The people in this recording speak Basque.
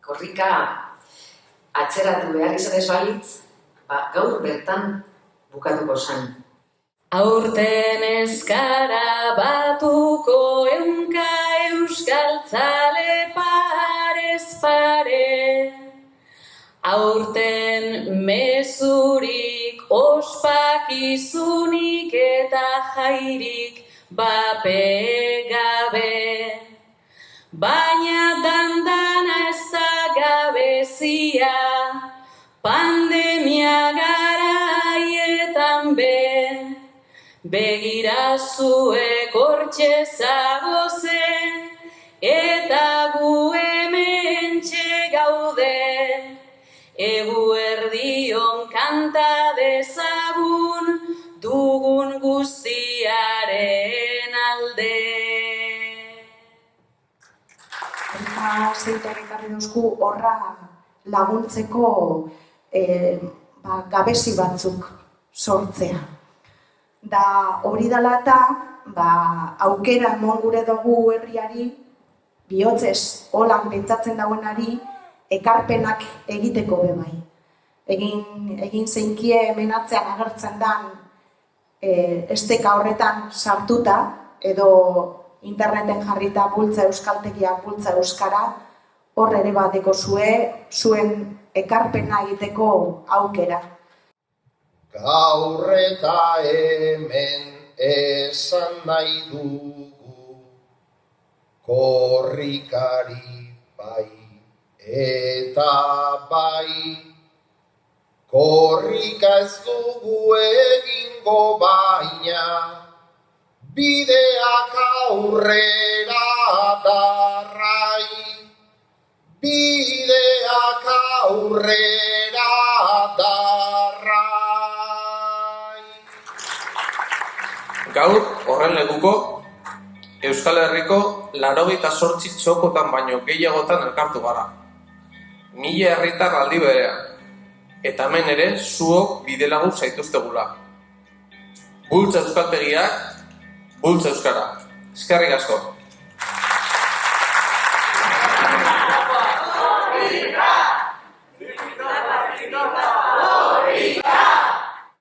korrika atzeratu behar izan ez balitz, gaur bertan bukatuko zen. Aurten eskara batuko eunka euskaltzale parez pare. Aurten mezurik ospakizunik eta jairik bape gabe. Baina dandana ez da gabezia, pandemia garaietan be. Begira zuek hortxe zagozen, eta gu hementxe gaude. Eguerdion kanta dezagun, dugun guztiaren alde. Eta zeitorri ekarri duzku horra laguntzeko gabezi batzuk sortzea. Da hori dela eta aukera emon gure dugu herriari, bihotzez holan pentsatzen dauenari, ekarpenak egiteko bebai. Egin zeinkie hemen atzean agertzen dan esteka horretan sartuta, edo interneten jarrita bultza euskaltegia, bultza euskara, hor ere bateko zuen ekarpena egiteko aukera. Gaur eta hemen esan nahi dugu, korrikari bai eta bai. Korrika ez dugu egingo baina, bideak aurrera darrai. Bideak aurrera darrai. Gaur, horren lekuko, Euskal Herriko 98 txokotan baino gehiagotan elkartu gara. 1000 herritar aldi berean, eta hemen ere zuok bidelagun zaituztegula. Bultza euskaltegiak, bultza euskara. Eskerrik asko.